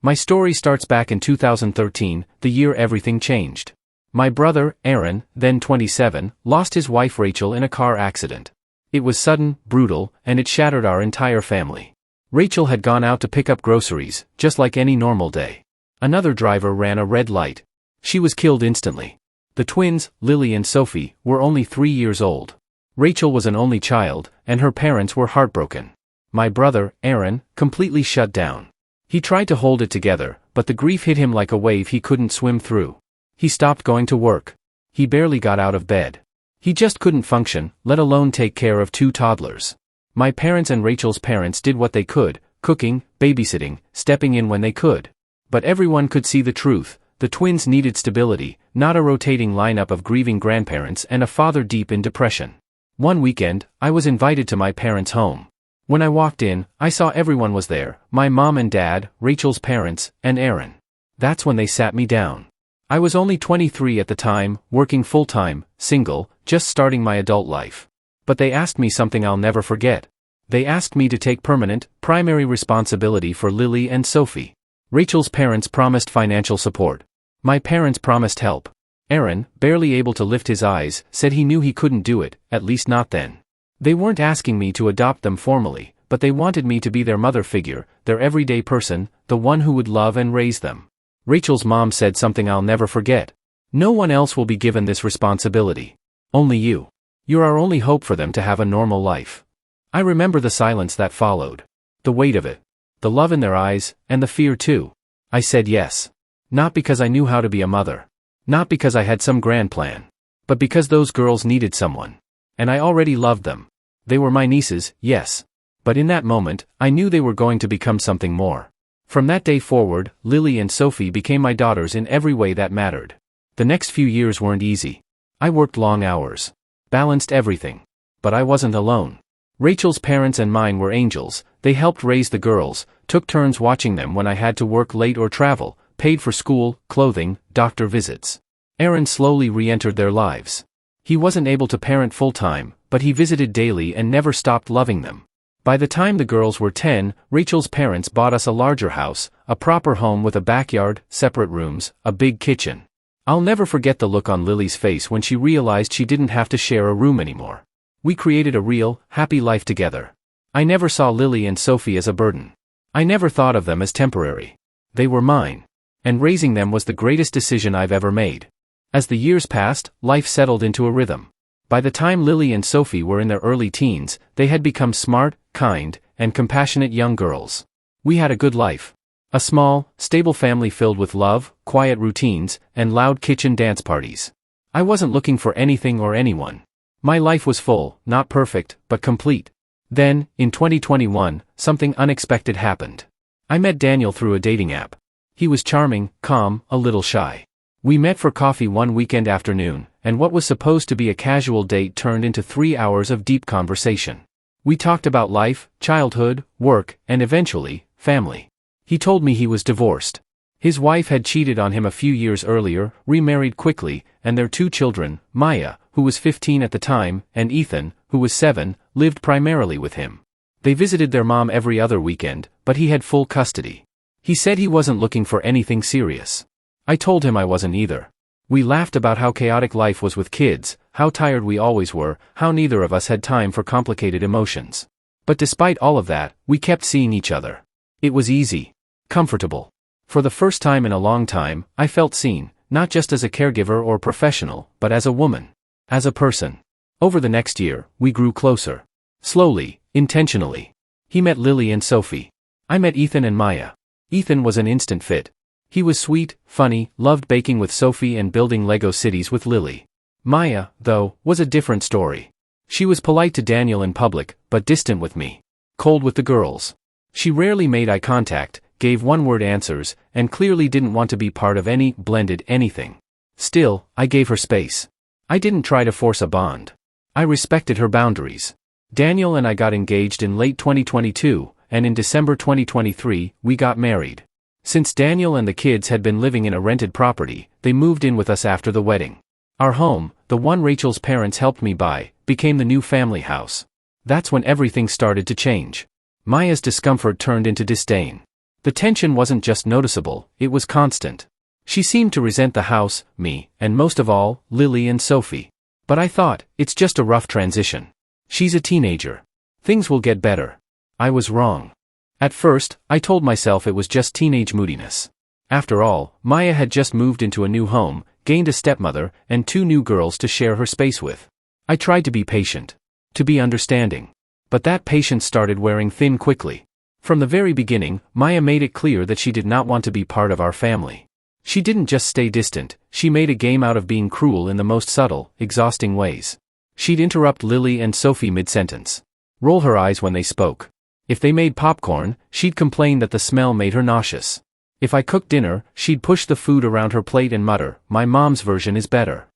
My story starts back in 2013, the year everything changed. My brother, Aaron, then 27, lost his wife Rachel in a car accident. It was sudden, brutal, and it shattered our entire family. Rachel had gone out to pick up groceries, just like any normal day. Another driver ran a red light. She was killed instantly. The twins, Lily and Sophie, were only 3 years old. Rachel was an only child, and her parents were heartbroken. My brother, Aaron, completely shut down. He tried to hold it together, but the grief hit him like a wave he couldn't swim through. He stopped going to work. He barely got out of bed. He just couldn't function, let alone take care of 2 toddlers. My parents and Rachel's parents did what they could, cooking, babysitting, stepping in when they could. But everyone could see the truth. The twins needed stability, not a rotating lineup of grieving grandparents and a father deep in depression. One weekend, I was invited to my parents' home. When I walked in, I saw everyone was there, my mom and dad, Rachel's parents, and Aaron. That's when they sat me down. I was only 23 at the time, working full-time, single, just starting my adult life. But they asked me something I'll never forget. They asked me to take permanent, primary responsibility for Lily and Sophie. Rachel's parents promised financial support. My parents promised help. Aaron, barely able to lift his eyes, said he knew he couldn't do it, at least not then. They weren't asking me to adopt them formally, but they wanted me to be their mother figure, their everyday person, the one who would love and raise them. Rachel's mom said something I'll never forget. No one else will be given this responsibility. Only you. You're our only hope for them to have a normal life. I remember the silence that followed. The weight of it. The love in their eyes, and the fear too. I said yes. Not because I knew how to be a mother. Not because I had some grand plan. But because those girls needed someone. And I already loved them. They were my nieces, yes. But in that moment, I knew they were going to become something more. From that day forward, Lily and Sophie became my daughters in every way that mattered. The next few years weren't easy. I worked long hours. Balanced everything. But I wasn't alone. Rachel's parents and mine were angels. They helped raise the girls, took turns watching them when I had to work late or travel, paid for school, clothing, doctor visits. Aaron slowly re-entered their lives. He wasn't able to parent full-time, but he visited daily and never stopped loving them. By the time the girls were 10, Rachel's parents bought us a larger house, a proper home with a backyard, separate rooms, a big kitchen. I'll never forget the look on Lily's face when she realized she didn't have to share a room anymore. We created a real, happy life together. I never saw Lily and Sophie as a burden. I never thought of them as temporary. They were mine. And raising them was the greatest decision I've ever made. As the years passed, life settled into a rhythm. By the time Lily and Sophie were in their early teens, they had become smart, kind, and compassionate young girls. We had a good life. A small, stable family filled with love, quiet routines, and loud kitchen dance parties. I wasn't looking for anything or anyone. My life was full, not perfect, but complete. Then, in 2021, something unexpected happened. I met Daniel through a dating app. He was charming, calm, a little shy. We met for coffee one weekend afternoon, and what was supposed to be a casual date turned into 3 hours of deep conversation. We talked about life, childhood, work, and eventually, family. He told me he was divorced. His wife had cheated on him a few years earlier, remarried quickly, and their 2 children, Maya, who was 15 at the time, and Ethan, who was 7, lived primarily with him. They visited their mom every other weekend, but he had full custody. He said he wasn't looking for anything serious. I told him I wasn't either. We laughed about how chaotic life was with kids, how tired we always were, how neither of us had time for complicated emotions. But despite all of that, we kept seeing each other. It was easy. Comfortable. For the first time in a long time, I felt seen, not just as a caregiver or professional, but as a woman. As a person. Over the next year, we grew closer. Slowly, intentionally. He met Lily and Sophie. I met Ethan and Maya. Ethan was an instant fit. He was sweet, funny, loved baking with Sophie and building Lego cities with Lily. Maya, though, was a different story. She was polite to Daniel in public, but distant with me. Cold with the girls. She rarely made eye contact, gave one-word answers, and clearly didn't want to be part of any blended anything. Still, I gave her space. I didn't try to force a bond. I respected her boundaries. Daniel and I got engaged in late 2022, and in December 2023, we got married. Since Daniel and the kids had been living in a rented property, they moved in with us after the wedding. Our home, the one Rachel's parents helped me buy, became the new family house. That's when everything started to change. Maya's discomfort turned into disdain. The tension wasn't just noticeable, it was constant. She seemed to resent the house, me, and most of all, Lily and Sophie. But I thought, it's just a rough transition. She's a teenager. Things will get better. I was wrong. At first, I told myself it was just teenage moodiness. After all, Maya had just moved into a new home, gained a stepmother, and 2 new girls to share her space with. I tried to be patient. To be understanding. But that patience started wearing thin quickly. From the very beginning, Maya made it clear that she did not want to be part of our family. She didn't just stay distant, she made a game out of being cruel in the most subtle, exhausting ways. She'd interrupt Lily and Sophie mid-sentence. Roll her eyes when they spoke. If they made popcorn, she'd complain that the smell made her nauseous. If I cooked dinner, she'd push the food around her plate and mutter, "My mom's version is better."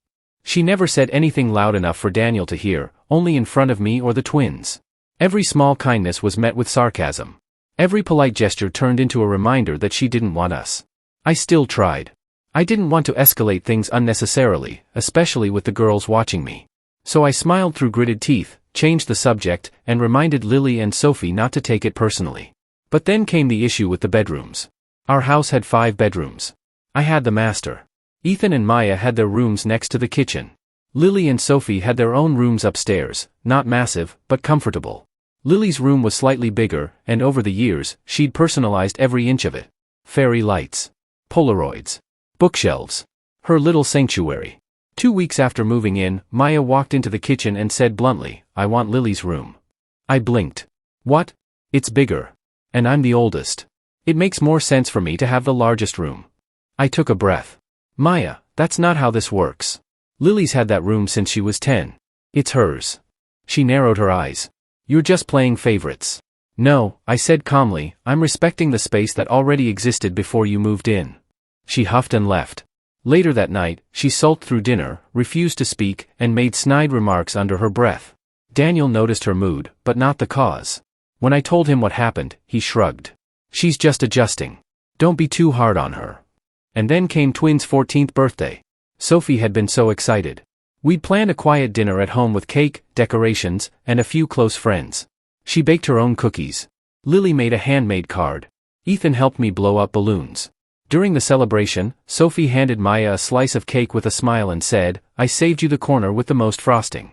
She never said anything loud enough for Daniel to hear, only in front of me or the twins. Every small kindness was met with sarcasm. Every polite gesture turned into a reminder that she didn't want us. I still tried. I didn't want to escalate things unnecessarily, especially with the girls watching me. So I smiled through gritted teeth, changed the subject, and reminded Lily and Sophie not to take it personally. But then came the issue with the bedrooms. Our house had 5 bedrooms. I had the master. Ethan and Maya had their rooms next to the kitchen. Lily and Sophie had their own rooms upstairs, not massive, but comfortable. Lily's room was slightly bigger, and over the years, she'd personalized every inch of it. Fairy lights. Polaroids. Bookshelves. Her little sanctuary. 2 weeks after moving in, Maya walked into the kitchen and said bluntly, "I want Lily's room." I blinked. What? It's bigger. And I'm the oldest. It makes more sense for me to have the largest room. I took a breath. Maya, that's not how this works. Lily's had that room since she was 10. It's hers. She narrowed her eyes. You're just playing favorites. No, I said calmly, I'm respecting the space that already existed before you moved in. She huffed and left. Later that night, she sulked through dinner, refused to speak, and made snide remarks under her breath. Daniel noticed her mood, but not the cause. When I told him what happened, he shrugged. She's just adjusting. Don't be too hard on her. And then came Twins' 14th birthday. Sophie had been so excited. We'd planned a quiet dinner at home with cake, decorations, and a few close friends. She baked her own cookies. Lily made a handmade card. Ethan helped me blow up balloons. During the celebration, Sophie handed Maya a slice of cake with a smile and said, "I saved you the corner with the most frosting."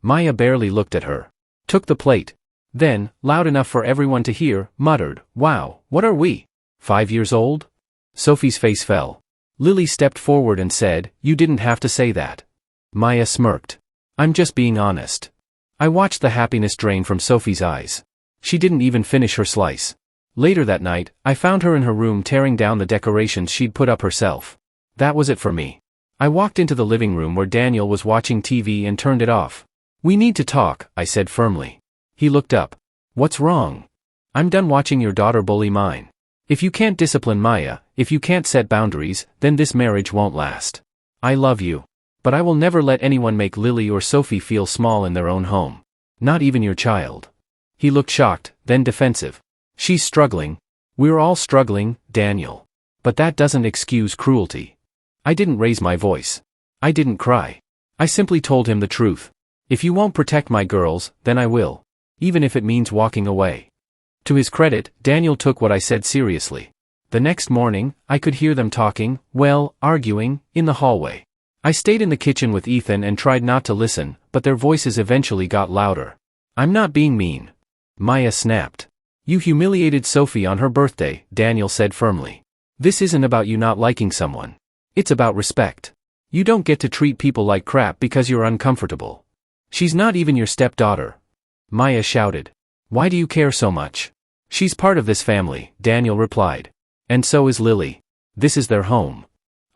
Maya barely looked at her. Took the plate. Then, loud enough for everyone to hear, muttered, "Wow, what are we? 5 years old?" Sophie's face fell. Lily stepped forward and said, "You didn't have to say that." Maya smirked. "I'm just being honest." I watched the happiness drain from Sophie's eyes. She didn't even finish her slice. Later that night, I found her in her room tearing down the decorations she'd put up herself. That was it for me. I walked into the living room where Daniel was watching TV and turned it off. "We need to talk," I said firmly. He looked up. "What's wrong?" "I'm done watching your daughter bully mine. If you can't discipline Maya, if you can't set boundaries, then this marriage won't last. I love you. But I will never let anyone make Lily or Sophie feel small in their own home. Not even your child." He looked shocked, then defensive. "She's struggling. We're all struggling, Daniel. But that doesn't excuse cruelty." I didn't raise my voice. I didn't cry. I simply told him the truth. If you won't protect my girls, then I will. Even if it means walking away. To his credit, Daniel took what I said seriously. The next morning, I could hear them talking, well, arguing, in the hallway. I stayed in the kitchen with Ethan and tried not to listen, but their voices eventually got louder. "I'm not being mean." Maya snapped. "You humiliated Sophie on her birthday," Daniel said firmly. "This isn't about you not liking someone. It's about respect. You don't get to treat people like crap because you're uncomfortable. She's not even your stepdaughter." Maya shouted. "Why do you care so much?" "She's part of this family," Daniel replied. "And so is Lily. This is their home."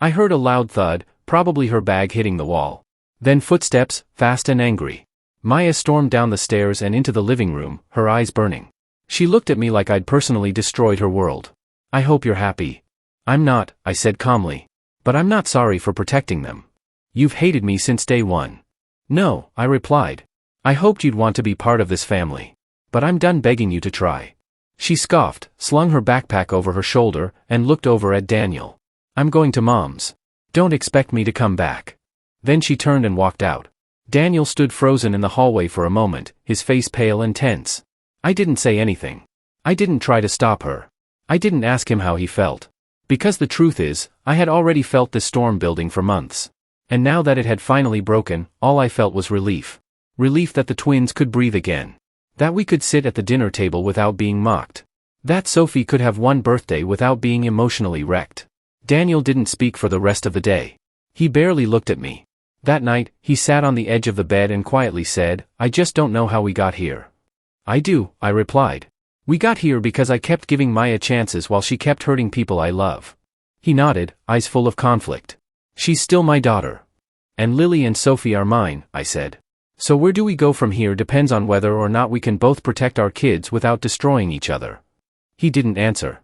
I heard a loud thud, probably her bag hitting the wall. Then footsteps, fast and angry. Maya stormed down the stairs and into the living room, her eyes burning. She looked at me like I'd personally destroyed her world. "I hope you're happy." "I'm not," I said calmly. "But I'm not sorry for protecting them. You've hated me since day one." "No," I replied. "I hoped you'd want to be part of this family. But I'm done begging you to try." She scoffed, slung her backpack over her shoulder, and looked over at Daniel. "I'm going to Mom's. Don't expect me to come back." Then she turned and walked out. Daniel stood frozen in the hallway for a moment, his face pale and tense. I didn't say anything. I didn't try to stop her. I didn't ask him how he felt. Because the truth is, I had already felt this storm building for months. And now that it had finally broken, all I felt was relief. Relief that the twins could breathe again. That we could sit at the dinner table without being mocked. That Sophie could have one birthday without being emotionally wrecked. Daniel didn't speak for the rest of the day. He barely looked at me. That night, he sat on the edge of the bed and quietly said, "I just don't know how we got here." "I do," I replied. "We got here because I kept giving Maya chances while she kept hurting people I love." He nodded, eyes full of conflict. "She's still my daughter. And Lily and Sophie are mine," I said. "So where do we go from here depends on whether or not we can both protect our kids without destroying each other." He didn't answer.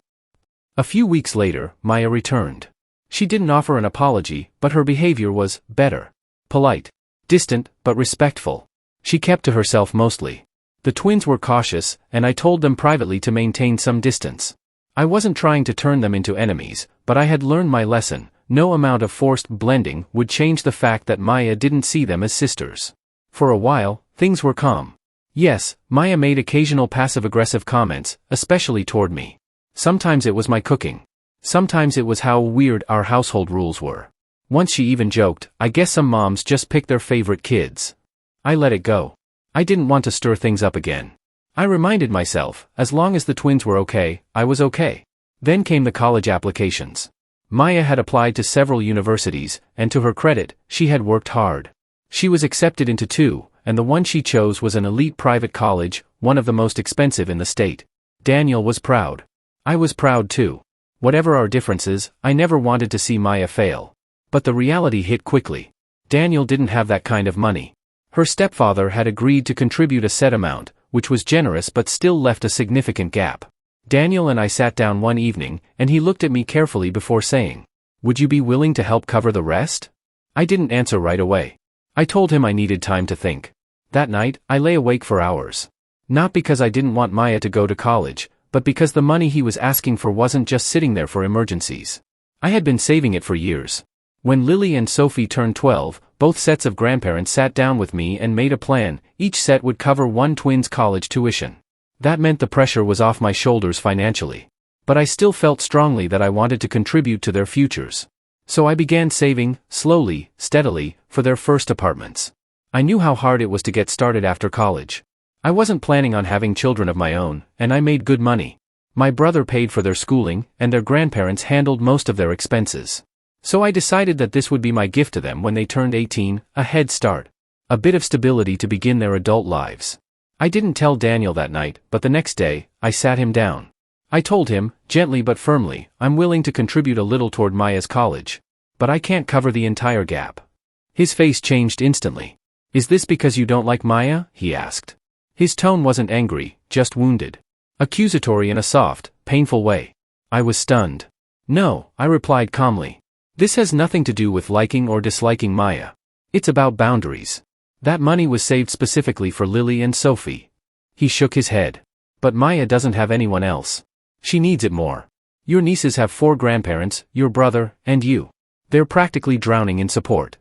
A few weeks later, Maya returned. She didn't offer an apology, but her behavior was better. Polite. Distant, but respectful. She kept to herself mostly. The twins were cautious, and I told them privately to maintain some distance. I wasn't trying to turn them into enemies, but I had learned my lesson. No amount of forced blending would change the fact that Maya didn't see them as sisters. For a while, things were calm. Yes, Maya made occasional passive-aggressive comments, especially toward me. Sometimes it was my cooking. Sometimes it was how weird our household rules were. Once she even joked, "I guess some moms just pick their favorite kids." I let it go. I didn't want to stir things up again. I reminded myself, as long as the twins were okay, I was okay. Then came the college applications. Maya had applied to several universities, and to her credit, she had worked hard. She was accepted into 2, and the one she chose was an elite private college, one of the most expensive in the state. Daniel was proud. I was proud too. Whatever our differences, I never wanted to see Maya fail. But the reality hit quickly. Daniel didn't have that kind of money. Her stepfather had agreed to contribute a set amount, which was generous but still left a significant gap. Daniel and I sat down one evening, and he looked at me carefully before saying, "Would you be willing to help cover the rest?" I didn't answer right away. I told him I needed time to think. That night, I lay awake for hours. Not because I didn't want Maya to go to college, but because the money he was asking for wasn't just sitting there for emergencies. I had been saving it for years. When Lily and Sophie turned 12, both sets of grandparents sat down with me and made a plan. Each set would cover one twin's college tuition. That meant the pressure was off my shoulders financially. But I still felt strongly that I wanted to contribute to their futures. So I began saving, slowly, steadily, for their first apartments. I knew how hard it was to get started after college. I wasn't planning on having children of my own, and I made good money. My brother paid for their schooling, and their grandparents handled most of their expenses. So I decided that this would be my gift to them when they turned 18, a head start. A bit of stability to begin their adult lives. I didn't tell Daniel that night, but the next day, I sat him down. I told him, gently but firmly, "I'm willing to contribute a little toward Maya's college. But I can't cover the entire gap." His face changed instantly. "Is this because you don't like Maya?" he asked. His tone wasn't angry, just wounded. Accusatory in a soft, painful way. I was stunned. "No," I replied calmly. "This has nothing to do with liking or disliking Maya. It's about boundaries. That money was saved specifically for Lily and Sophie." He shook his head. "But Maya doesn't have anyone else. She needs it more. Your nieces have 4 grandparents, your brother, and you. They're practically drowning in support."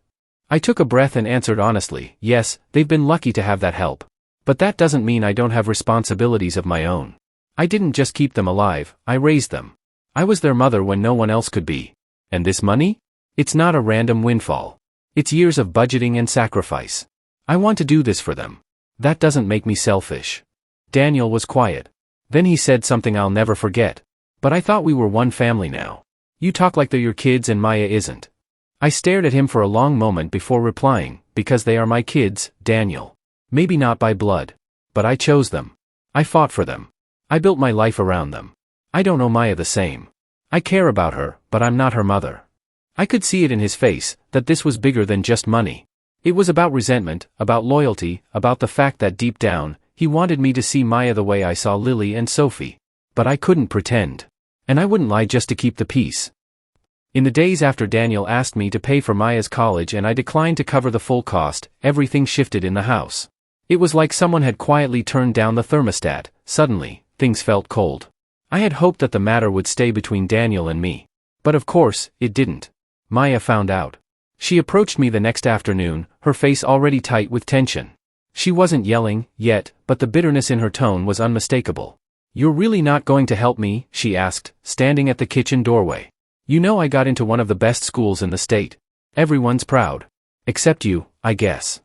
I took a breath and answered honestly, "Yes, they've been lucky to have that help. But that doesn't mean I don't have responsibilities of my own. I didn't just keep them alive, I raised them. I was their mother when no one else could be. And this money? It's not a random windfall. It's years of budgeting and sacrifice. I want to do this for them. That doesn't make me selfish." Daniel was quiet. Then he said something I'll never forget. "But I thought we were one family now. You talk like they're your kids and Maya isn't." I stared at him for a long moment before replying, "Because they are my kids, Daniel. Maybe not by blood. But I chose them. I fought for them. I built my life around them. I don't know Maya the same. I care about her, but I'm not her mother." I could see it in his face, that this was bigger than just money. It was about resentment, about loyalty, about the fact that deep down, he wanted me to see Maya the way I saw Lily and Sophie. But I couldn't pretend. And I wouldn't lie just to keep the peace. In the days after Daniel asked me to pay for Maya's college and I declined to cover the full cost, everything shifted in the house. It was like someone had quietly turned down the thermostat. Suddenly, things felt cold. I had hoped that the matter would stay between Daniel and me. But of course, it didn't. Maya found out. She approached me the next afternoon, her face already tight with tension. She wasn't yelling, yet, but the bitterness in her tone was unmistakable. "You're really not going to help me?" she asked, standing at the kitchen doorway. "You know I got into one of the best schools in the state. Everyone's proud. Except you, I guess."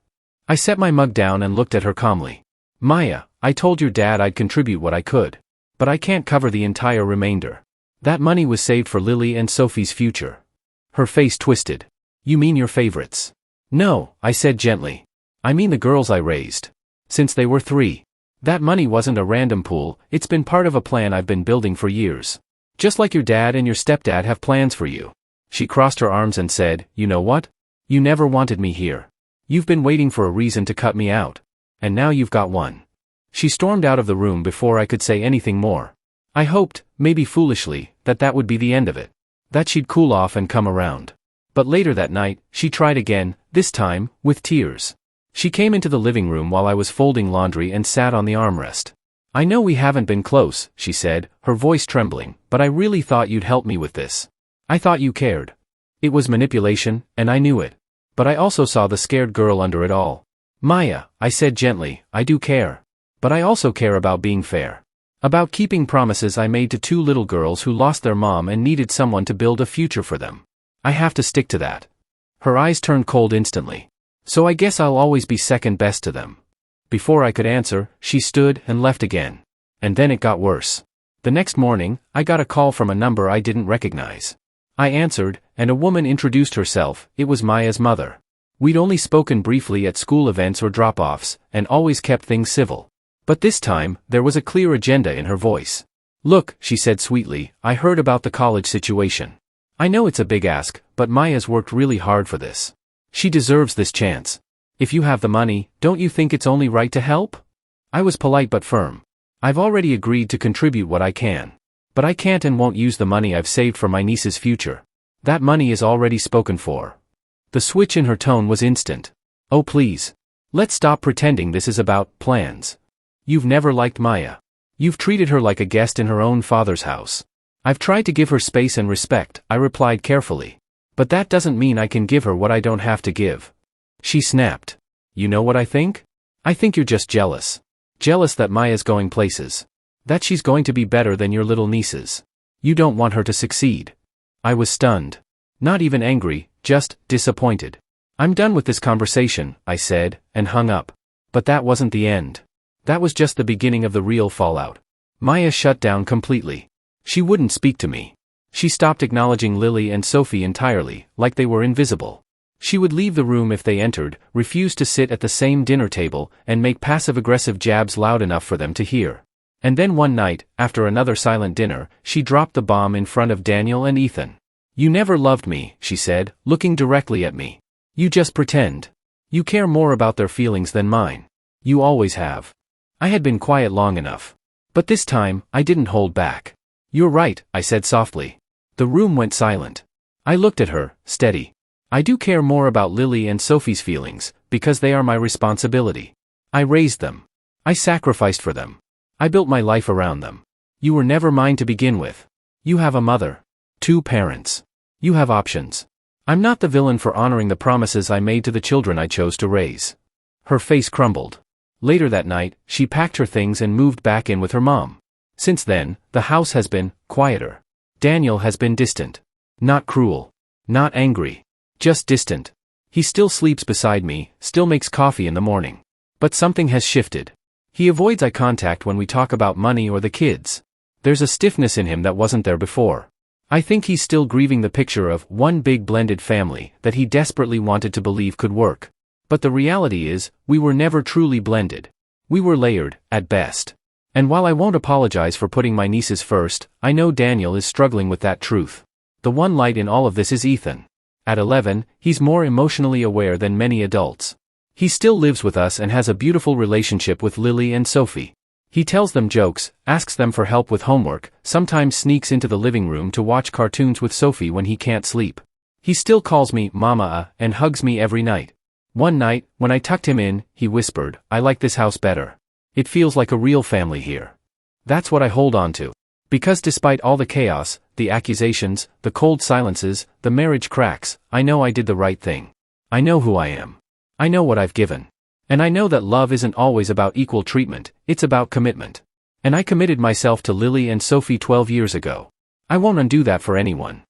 I set my mug down and looked at her calmly. "Maya, I told your dad I'd contribute what I could. But I can't cover the entire remainder. That money was saved for Lily and Sophie's future." Her face twisted. "You mean your favorites?" "No," I said gently. "I mean the girls I raised. Since they were 3. That money wasn't a random pool, it's been part of a plan I've been building for years. Just like your dad and your stepdad have plans for you." She crossed her arms and said, "You know what? You never wanted me here. You've been waiting for a reason to cut me out. And now you've got one." She stormed out of the room before I could say anything more. I hoped, maybe foolishly, that would be the end of it. That she'd cool off and come around. But later that night, she tried again, this time, with tears. She came into the living room while I was folding laundry and sat on the armrest. "I know we haven't been close," she said, her voice trembling, "but I really thought you'd help me with this. I thought you cared." It was manipulation, and I knew it. But I also saw the scared girl under it all. "Maya," I said gently, "I do care. But I also care about being fair. About keeping promises I made to 2 little girls who lost their mom and needed someone to build a future for them. I have to stick to that." Her eyes turned cold instantly. "So I guess I'll always be second best to them." Before I could answer, she stood and left again. And then it got worse. The next morning, I got a call from a number I didn't recognize. I answered, and a woman introduced herself. It was Maya's mother. We'd only spoken briefly at school events or drop-offs, and always kept things civil. But this time, there was a clear agenda in her voice. "Look," she said sweetly, "I heard about the college situation. I know it's a big ask, but Maya's worked really hard for this. She deserves this chance. If you have the money, don't you think it's only right to help?" I was polite but firm. "I've already agreed to contribute what I can. But I can't and won't use the money I've saved for my niece's future. That money is already spoken for." The switch in her tone was instant. "Oh please. Let's stop pretending this is about plans. You've never liked Maya. You've treated her like a guest in her own father's house." "I've tried to give her space and respect," I replied carefully. "But that doesn't mean I can give her what I don't have to give." She snapped. "You know what I think? I think you're just jealous. Jealous that Maya's going places. That she's going to be better than your little nieces. You don't want her to succeed." I was stunned. Not even angry, just disappointed. "I'm done with this conversation," I said, and hung up. But that wasn't the end. That was just the beginning of the real fallout. Maya shut down completely. She wouldn't speak to me. She stopped acknowledging Lily and Sophie entirely, like they were invisible. She would leave the room if they entered, refuse to sit at the same dinner table, and make passive-aggressive jabs loud enough for them to hear. And then one night, after another silent dinner, she dropped the bomb in front of Daniel and Ethan. "You never loved me," she said, looking directly at me. "You just pretend. You care more about their feelings than mine. You always have." I had been quiet long enough. But this time, I didn't hold back. "You're right," I said softly. The room went silent. I looked at her, steady. "I do care more about Lily and Sophie's feelings, because they are my responsibility. I raised them. I sacrificed for them. I built my life around them. You were never mine to begin with. You have a mother. 2 parents. You have options. I'm not the villain for honoring the promises I made to the children I chose to raise." Her face crumbled. Later that night, she packed her things and moved back in with her mom. Since then, the house has been quieter. Daniel has been distant. Not cruel. Not angry. Just distant. He still sleeps beside me, still makes coffee in the morning. But something has shifted. He avoids eye contact when we talk about money or the kids. There's a stiffness in him that wasn't there before. I think he's still grieving the picture of one big blended family that he desperately wanted to believe could work. But the reality is, we were never truly blended. We were layered, at best. And while I won't apologize for putting my nieces first, I know Daniel is struggling with that truth. The one light in all of this is Ethan. At 11, he's more emotionally aware than many adults. He still lives with us and has a beautiful relationship with Lily and Sophie. He tells them jokes, asks them for help with homework, sometimes sneaks into the living room to watch cartoons with Sophie when he can't sleep. He still calls me Mama and hugs me every night. One night, when I tucked him in, he whispered, "I like this house better. It feels like a real family here." That's what I hold on to. Because despite all the chaos, the accusations, the cold silences, the marriage cracks, I know I did the right thing. I know who I am. I know what I've given. And I know that love isn't always about equal treatment, it's about commitment. And I committed myself to Lily and Sophie 12 years ago. I won't undo that for anyone.